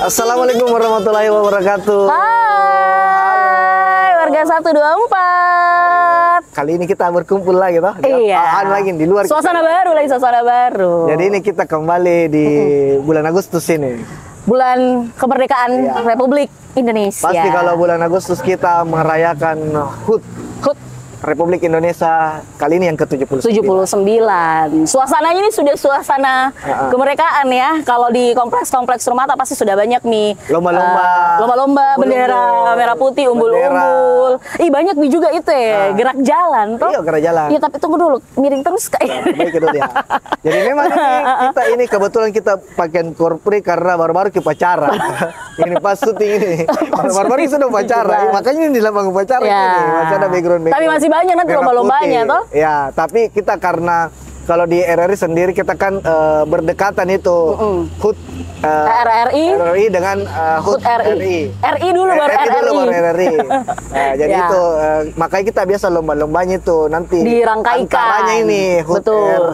Assalamualaikum warahmatullahi wabarakatuh. Hai warga 124. Kali ini kita berkumpul lagi toh. Iya. Lagi di luar. Suasana baru. Jadi ini kita kembali di bulan Agustus ini. Bulan kemerdekaan Republik Indonesia. Pasti kalau bulan Agustus kita merayakan HUT Republik Indonesia kali ini yang ke-79. 79. Suasananya ini sudah suasana kemerdekaan ya. Kalau di kompleks-kompleks rumah pasti sudah banyak nih lomba-lomba bendera merah putih, umbul-umbul. Banyak nih juga itu ya, gerak jalan toh. Iya, gerak jalan. Iya, tapi tunggu dulu, miring terus kayak. Baik dulu ya. Jadi memang kita ini kebetulan kita pakaian korpri karena baru-baru ke upacara. Ini pas syuting ini. Baru-baru sudah upacara. Makanya ini di lapangan upacara ini. Masih ada background. Tapi masih banyak nanti lomba-lombanya toh. Ya, tapi kita karena kalau di RRI sendiri kita kan berdekatan itu HUT RRI dengan HUT RI. RI dulu baru RRI. Jadi itu makanya kita biasa lomba-lombanya itu nanti dirangkaikan. Antaranya ini HUT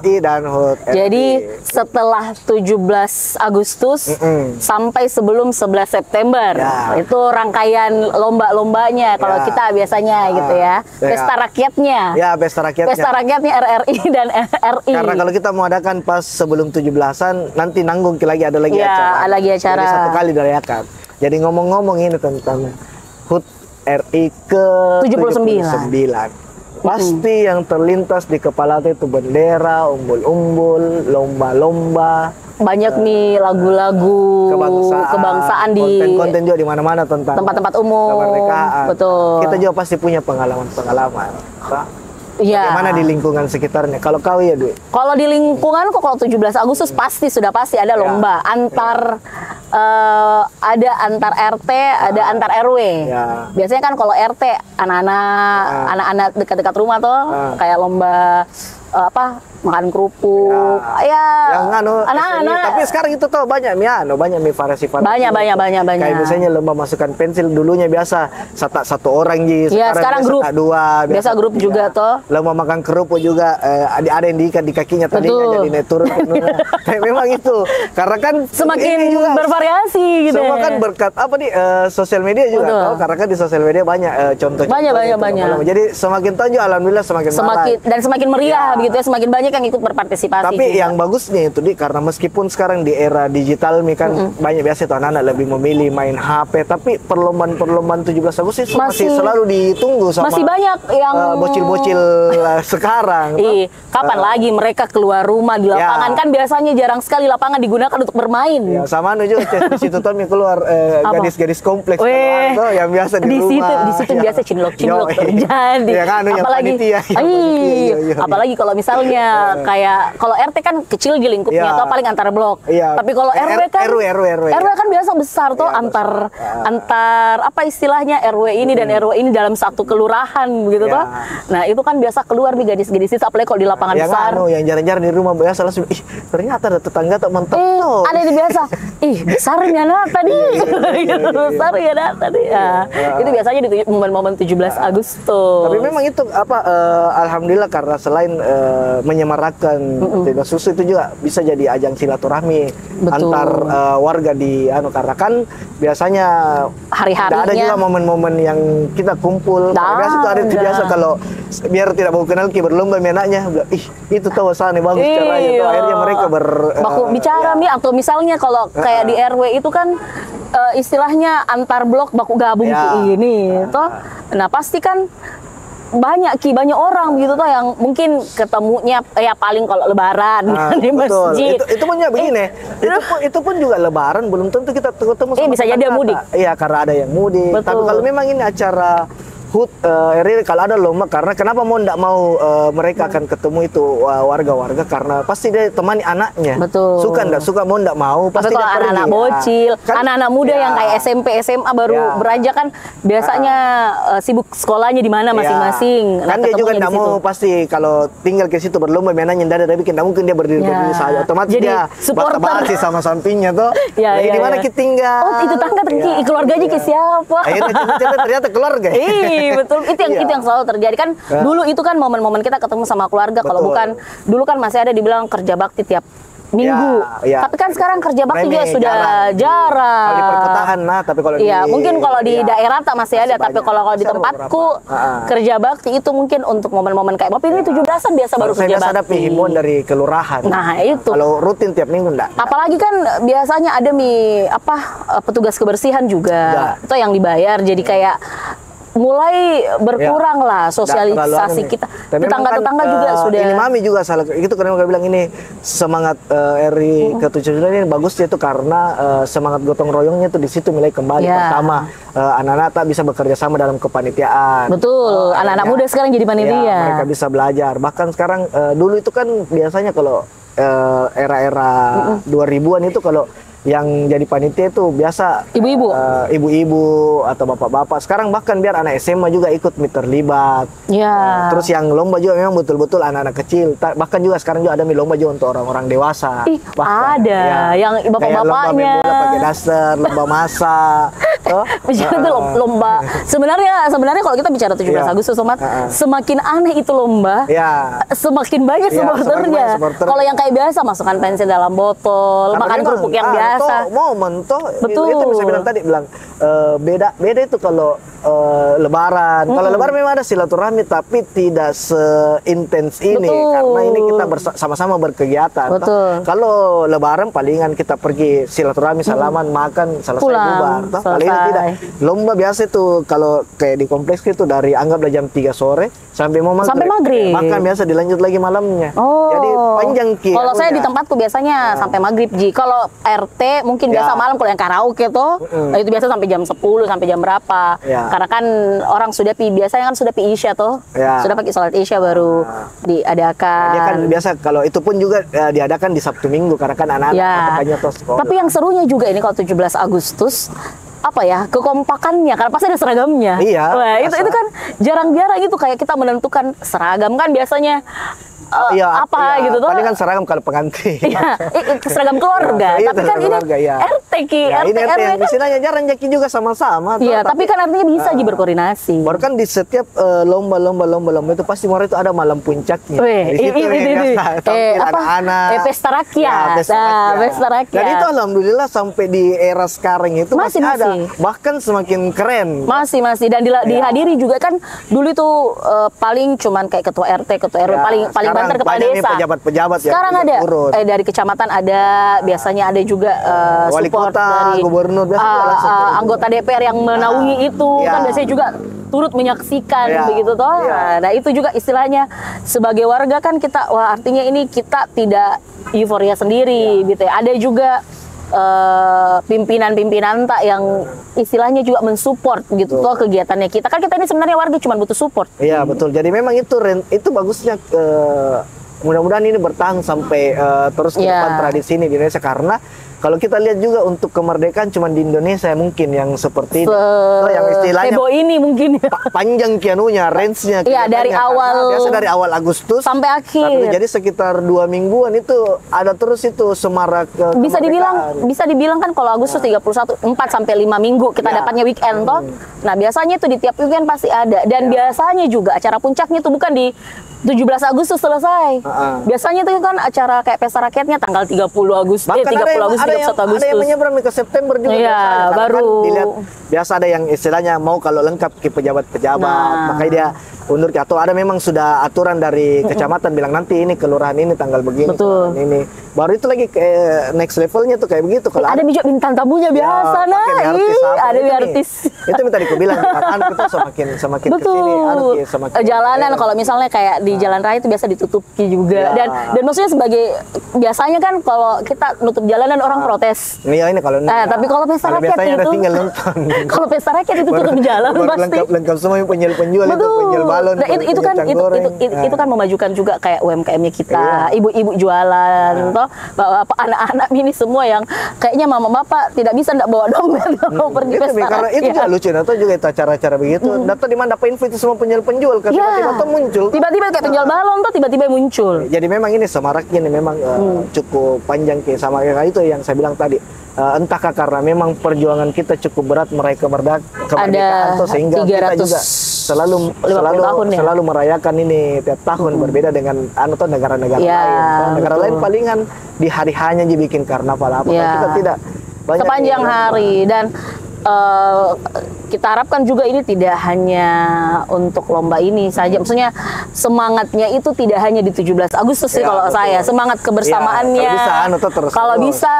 RI dan HUT RI. Jadi setelah 17 Agustus sampai sebelum 11 September itu rangkaian lomba-lombanya kalau kita biasanya gitu ya. Pesta rakyatnya. Ya, pesta rakyatnya. Pesta rakyatnya RRI dan RI. Karena kalau kita mau adakan pas sebelum 17-an nanti nanggung lagi ada lagi acara. Ada lagi acara. Jadi satu kali dirayakan. Jadi ngomong-ngomong ini tentang HUT RI ke 79. Pasti yang terlintas di kepala itu bendera, umbul-umbul, lomba-lomba. Banyak nih lagu-lagu kebangsaan di konten-konten juga di mana-mana tentang tempat-tempat umum. Kemerdekaan. Betul. Kita juga pasti punya pengalaman-pengalaman. Iya. Bagaimana di lingkungan sekitarnya? Kalau kau ya, Dwi? Kalau di lingkungan kok kalau 17 Agustus pasti ada lomba antar ada antar RT, ada antar RW. Ya. Biasanya kan kalau RT anak-anak dekat-dekat rumah tuh kayak lomba makan kerupuk yang anak-anak. Tapi sekarang itu tuh banyak mie variasi banyak kayak misalnya lomba masukkan pensil dulunya biasa satu orang sekarang grup dua biasa grup juga toh. Lomba makan kerupuk juga ada yang diikat di kakinya tadinya jadi naik turun kayak memang itu karena kan semakin bervariasi gitu semua kan berkat sosial media juga tahu karena kan di sosial media banyak contoh banyak jadi semakin tunjuk alhamdulillah semakin meriah begitu ya, semakin banyak yang ikut berpartisipasi. Tapi yang bagusnya itu karena meskipun sekarang di era digital nih kan banyak biasa itu anak-anak lebih memilih main HP, tapi perlombaan 17 Agustus masih selalu ditunggu sama masih banyak yang bocil-bocil sekarang. Kapan lagi mereka keluar rumah di lapangan kan biasanya jarang sekali lapangan digunakan untuk bermain. Ya, sama juga di situ tuh keluar gadis-gadis kompleks yang biasa di rumah. Di situ biasa cinlok terjadi. Apalagi kalau misalnya kayak kalau RT kan kecil di lingkupnya atau paling antar blok. Tapi kalau RW kan RW kan biasa besar tuh antar istilahnya RW ini dan RW ini dalam satu kelurahan begitu toh. Nah, itu kan biasa keluar nih gadis-gadis itu apalagi kalau di lapangan besar. Yang jarang-jarang di rumah biasa langsung ternyata ada tetangga tak mantap. Ada di biasa. Besarnya tadi. Besarnya tadi. Itu biasanya di momen-momen 17 Agustus. Tapi memang itu alhamdulillah karena selain menyemarakan susu itu juga bisa jadi ajang silaturahmi antar warga di karena kan biasanya hari-harinya ada juga momen-momen yang kita kumpul. Biasa itu ada biasa kalau biar tidak mau kenal berlomba anaknya itu tahu sana bagus caranya tuh akhirnya mereka baku bicara atau misalnya kalau kayak di RW itu kan istilahnya antar blok baku gabung ini toh. Nah, pasti kan banyak orang begitu tuh yang mungkin ketemunya paling kalau lebaran di masjid. Itu pun ya begini. Itu pun juga lebaran belum tentu kita ketemu sama bisa jadi mudik. Iya, karena ada yang mudik. Tapi kalau memang ini acara HUT RI kalau ada lomba karena kenapa mereka akan ketemu itu warga-warga karena pasti dia temani anaknya. Suka mau ndak mau pasti kalau anak-anak bocil, anak-anak muda yang kayak SMP SMA baru beranjak kan biasanya sibuk sekolahnya di mana masing-masing. Kan dia juga ndak mau pasti kalau tinggal ke situ berlomba mainannya ndak ada tapi ndak mungkin dia berdiri saja otomatis jadi dia supporter sama sampingnya tuh. Di mana kita tinggal? Itu tangga keluarganya ke siapa? Ternyata keluarga. Betul, itu yang selalu terjadi kan. Dulu itu kan momen-momen kita ketemu sama keluarga. Kalau bukan dulu kan masih ada dibilang kerja bakti tiap minggu. Tapi kan sekarang kerja bakti juga sudah jarang. Kalau di perkotaan tapi kalau mungkin kalau di daerah tak masih ada, tapi kalau di tempatku kerja bakti itu mungkin untuk momen-momen kayak Bapak ini 17-an biasa baru kerja bakti. Saya ada himbauan dari kelurahan. Nah, itu. Kalau rutin tiap minggu enggak. Apalagi kan biasanya ada petugas kebersihan juga. Itu yang dibayar, jadi kayak mulai berkurang lah sosialisasi kita. Tetangga-tetangga juga sudah. Ini Mami juga salah. Itu karena mereka bilang ini semangat RI ke-79 ini bagusnya itu karena semangat gotong royongnya itu di situ mulai kembali. Pertama, anak-anak tak bisa bekerja sama dalam kepanitiaan. Betul, anak-anak muda sekarang jadi panitia. Mereka bisa belajar. Bahkan sekarang dulu itu kan biasanya kalau era-era 2000-an itu kalau yang jadi panitia itu biasa ibu-ibu atau bapak-bapak. Sekarang bahkan biar anak SMA juga ikut terlibat. Terus yang lomba juga memang betul-betul anak-anak kecil. Bahkan juga sekarang juga ada lomba juga untuk orang-orang dewasa. Ada yang bapak-bapaknya lomba pakai daster, lomba masak. Itu lomba. Sebenarnya kalau kita bicara 17 Agustus, Somat, semakin aneh itu lomba, semakin banyak supporternya. Kalau yang kayak biasa masukkan pensil dalam botol, makan kerupuk yang biasa. Momen itu bisa bilang tadi beda itu kalau Lebaran. Kalau Lebaran memang ada silaturahmi tapi tidak seintens ini karena ini kita sama-sama berkegiatan. Kalau Lebaran palingan kita pergi silaturahmi, salaman, makan, selesai bubar. Palingan tidak. Lomba biasa itu kalau kayak di kompleks itu dari anggaplah jam 3 sore sampai maghrib. Bahkan biasa dilanjut lagi malamnya. Jadi panjang Kalau saya di tempatku biasanya sampai maghrib Kalau RT mungkin biasa malam kalau yang karaoke tuh, itu biasa sampai jam 10 sampai jam berapa. Karena kan orang biasanya kan sudah pi Isya tuh. Sudah pakai sholat Isya baru diadakan. Dia kan biasa kalau itu pun juga diadakan di Sabtu Minggu karena kan anak-anak sekolah. Tapi yang serunya juga ini kalau 17 Agustus kekompakannya karena pasti ada seragamnya. Itu kan jarang-jarang itu kayak kita menentukan seragam kan biasanya gitu tuh. Paling kan seragam kalau pengantin. Seragam keluarga. Tapi kan ini RT RW kan istilahnya jarang jaki juga sama-sama. Tapi kan artinya bisa berkoordinasi. Baru kan di setiap lomba itu pasti itu ada malam puncaknya. Itu anak-anak. Pesta rakyat. Pesta rakyat. Dan itu alhamdulillah sampai di era sekarang itu masih ada. Bahkan semakin keren. Masih dan dihadiri juga kan dulu itu paling cuman kayak ketua RT, ketua RW paling banter kepala desa. Pejabat-pejabat sekarang ada dari kecamatan ada, biasanya ada juga wali support kota, dari gubernur, anggota DPR yang menaungi itu kan biasanya juga turut menyaksikan begitu toh. Nah, itu juga istilahnya sebagai warga kan kita artinya ini kita tidak euforia sendiri gitu ya. Ada juga pimpinan-pimpinan yang istilahnya juga mensupport gitu toh kegiatannya kita. Kan kita ini sebenarnya warga cuma butuh support. Iya, betul. Jadi memang itu bagusnya mudah-mudahan ini bertahan sampai terus ke depan tradisi ini di Indonesia karena kalau kita lihat juga untuk kemerdekaan cuma di Indonesia mungkin yang seperti ini. Yang istilahnya heboh ini mungkin panjang kianunya, range-nya. Dari awal biasa dari awal Agustus sampai akhir. Jadi sekitar 2 mingguan itu ada terus itu semarak bisa dibilang kan kalau Agustus 31 4 sampai 5 minggu kita dapatnya weekend toh. Nah, biasanya itu di tiap weekend pasti ada dan biasanya juga acara puncaknya itu bukan di 17 Agustus selesai. Biasanya itu kan acara kayak pesta rakyatnya tanggal 30 Agustus, 30 Agustus, 31 Agustus. Ada yang menyeberang ke September juga. Baru. Kan dilihat, biasa ada yang istilahnya mau kalau lengkap ke pejabat-pejabat, makanya dia undur atau ada memang sudah aturan dari kecamatan bilang nanti ini kelurahan ini tanggal begini. Betul. Ini baru itu lagi ke next levelnya tuh kayak begitu. Kalau ada juga bintang tamunya biasa ada artis. Itu tadi aku bilang kan kita semakin kesini semakin jalanan kalau misalnya kayak di jalan raya itu biasa ditutup juga dan maksudnya sebagai biasanya kan kalau kita nutup jalanan orang protes. Ini kalau tapi kalau pesta rakyat itu tinggal nonton. Kalau pesta rakyat itu tutup jalan pasti. Lengkap semua penjual itu penjual balon. Nah, itu kan memajukan juga kayak UMKM-nya kita, ibu-ibu jualan toh, bapak anak-anak ini semua yang kayaknya mama bapak tidak bisa bawa dompet mau pergi pesta. Karena itu juga lucu atau juga itu acara-acara begitu. Data di mana dapat info itu semua penjual-penjual kan tiba-tiba tuh muncul. Tiba-tiba kayak penjual balon tuh tiba-tiba muncul. Jadi memang ini semaraknya nih memang cukup panjang kayak sama kayak itu yang saya bilang tadi. Entahkah karena memang perjuangan kita cukup berat meraih kemerdekaan ada sehingga kita juga selalu merayakan ini tiap tahun, berbeda dengan negara-negara lain. Negara lain palingan di hari hanya dibikin karnaval apa, kita tidak. Sepanjang hari. Dan kita harapkan juga ini tidak hanya untuk lomba ini saja. Maksudnya semangatnya itu tidak hanya di 17 Agustus sih kalau saya. Semangat kebersamaannya. Kalau bisa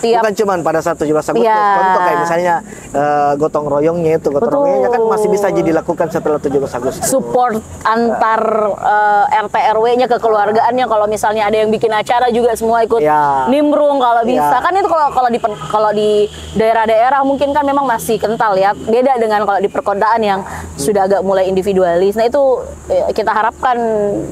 tiap, bukan cuma pada saat 17 Agustus. Contoh kayak misalnya gotong royongnya itu, kan masih bisa dilakukan setelah 17 Agustus. Support antar RT RW-nya, kekeluargaannya. Kalau misalnya ada yang bikin acara juga semua ikut nimbrung kalau bisa. Kan itu kalau di daerah-daerah mungkin kan memang masih kental ya. Beda dengan kalau di perkodaan yang sudah agak mulai individualis. Nah itu kita harapkan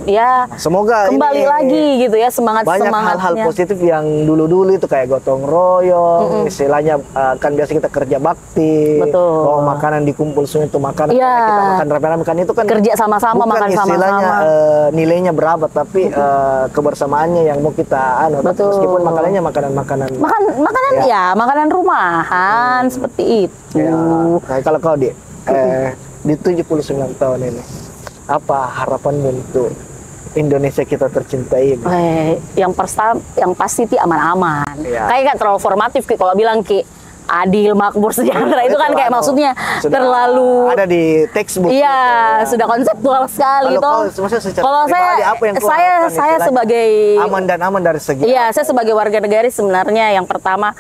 ya semoga kembali lagi gitu ya semangatnya. Banyak hal-hal positif yang dulu-dulu itu kayak gotong royong, istilahnya kan biasa kita kerja bakti, bawa makanan dikumpul semua itu makanan kita makan rame-rame, kan itu kan kerja sama-sama, makan sama-sama. Istilahnya nilainya berapa, tapi kebersamaannya yang mau kita meskipun makanannya makanan makanan rumahan seperti itu. Nah, kalau kau di 79 tahun ini, apa harapanmu untuk Indonesia kita tercinta ini? Yang pasti aman-aman. Kayak kan terlalu formatif kalau bilang adil, makmur, sejahtera itu kan kayak maksudnya terlalu ada di textbook. Sudah konseptual sekali Kalau saya sebagai aman dari segi. Saya sebagai warga negara sebenarnya yang pertama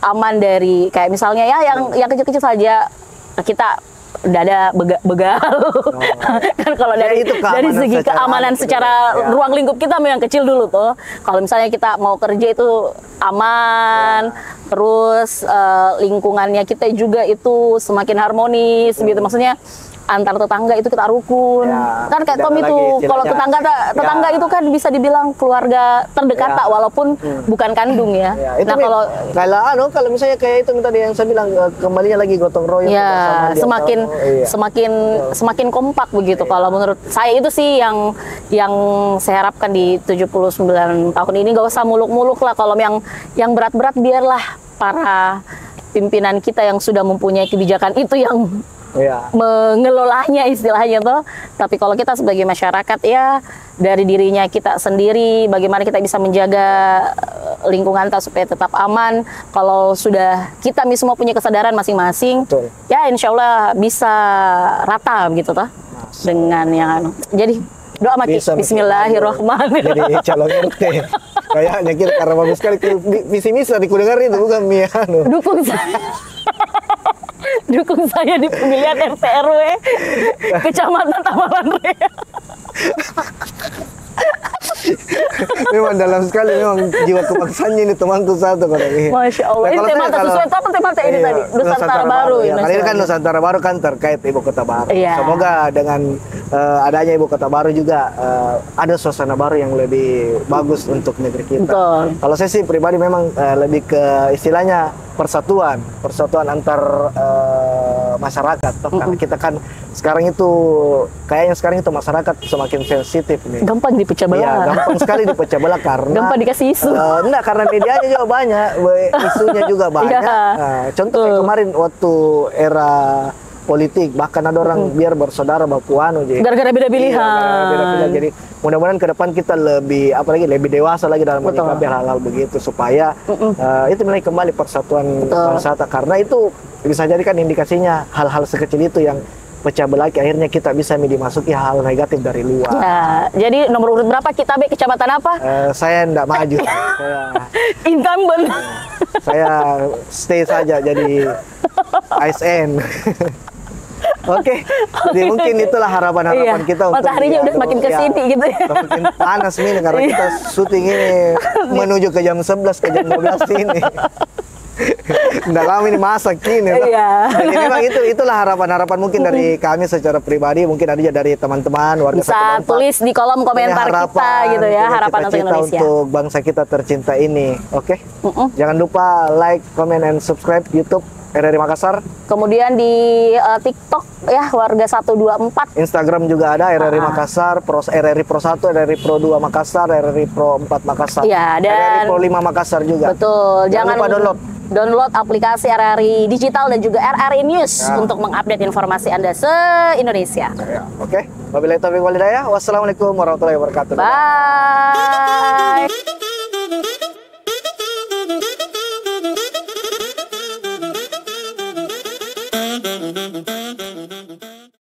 aman dari kayak misalnya yang kecil-kecil saja kita udah ada begal. Kan kalau dari segi keamanan secara ruang lingkup kita memang kecil dulu tuh. Kalau misalnya kita mau kerja itu aman, terus lingkungannya kita juga itu semakin harmonis gitu. Maksudnya antar tetangga itu kita rukun. Kan kayak Tom itu kalau tetangga itu kan bisa dibilang keluarga terdekat walaupun bukan kandung ya. Nah kalau misalnya kayak itu tadi yang saya bilang kembalinya lagi gotong royong semakin kompak begitu. Kalau menurut saya itu sih yang saya harapkan di 79 tahun ini. Gak usah muluk-muluk lah. Kalau yang berat-berat biarlah para pimpinan kita yang sudah mempunyai kebijakan itu yang mengelolanya istilahnya tuh. Tapi kalau kita sebagai masyarakat ya dari dirinya kita sendiri, bagaimana kita bisa menjaga lingkungan kita supaya tetap aman. Kalau sudah kita semua punya kesadaran masing-masing, ya insya Allah bisa rata gitu toh dengan yang jadi doa mati. Bismillahirrahmanirrahim. Jadi calon RT kayaknya kita karena bagus sekali visi misi di kudengar itu bukan Miano. Dukung saya di pemilihan RT RW Kecamatan Tamalan Rea. Memang dalam sekali memang jiwa kebangsanya ini temanku satu kalau ini. Masya Allah. Ini tema sesuai tema ini tadi Nusantara Baru. Kali ini kan Nusantara Baru kan terkait Ibu Kota Baru. Semoga dengan adanya Ibu Kota Baru juga ada suasana baru yang lebih bagus untuk negeri kita. Kalau saya sih pribadi memang lebih ke istilahnya persatuan antar masyarakat. Karena kita kan sekarang itu kayaknya itu masyarakat semakin sensitif nih. Gampang dipecah belah. Gampang sekali dipecah belah karena gampang dikasih isu. Enggak, karena medianya juga banyak, isunya juga banyak. Contoh kayak kemarin waktu era politik, bahkan ada orang biar bersaudara bakuanu jadi gara-gara beda pilihan. Jadi mudah-mudahan ke depan kita lebih lebih dewasa lagi dalam menyikapi hal-hal begitu supaya itu mulai kembali persatuan bangsa, karena itu bisa jadi kan indikasinya hal-hal sekecil itu yang pecah belah, akhirnya kita bisa dimasuki hal negatif dari luar. Jadi nomor urut berapa kita kecamatan apa? Saya enggak maju. Incumbent. Saya stay saja jadi ASN. Oke, jadi mungkin itulah harapan-harapan kita untuk mataharinya udah makin kesini gitu ya. Makin panas nih karena kita syuting ini menuju ke jam 11 ke jam 12 ini. Nggak lama ini masak ini. Jadi memang itulah harapan-harapan mungkin dari kami secara pribadi, mungkin ada dari teman-teman warga bisa tulis di kolom komentar kita gitu ya, harapan untuk Indonesia, untuk bangsa kita tercinta ini. Oke. Jangan lupa like, comment, and subscribe YouTube RRI Makassar. Kemudian di TikTok ya Warga 124. Instagram juga ada RRI Makassar, RRI Pro 1, RRI Pro 2 Makassar, RRI Pro 4 Makassar. Iya, dan RRI Pro 5 Makassar juga. Betul. Jangan lupa download. download aplikasi RRI Digital dan juga RRI News untuk mengupdate informasi Anda se-Indonesia. Oke, wabillahi taufiq wal hidayah. Wassalamualaikum warahmatullahi wabarakatuh. Bye.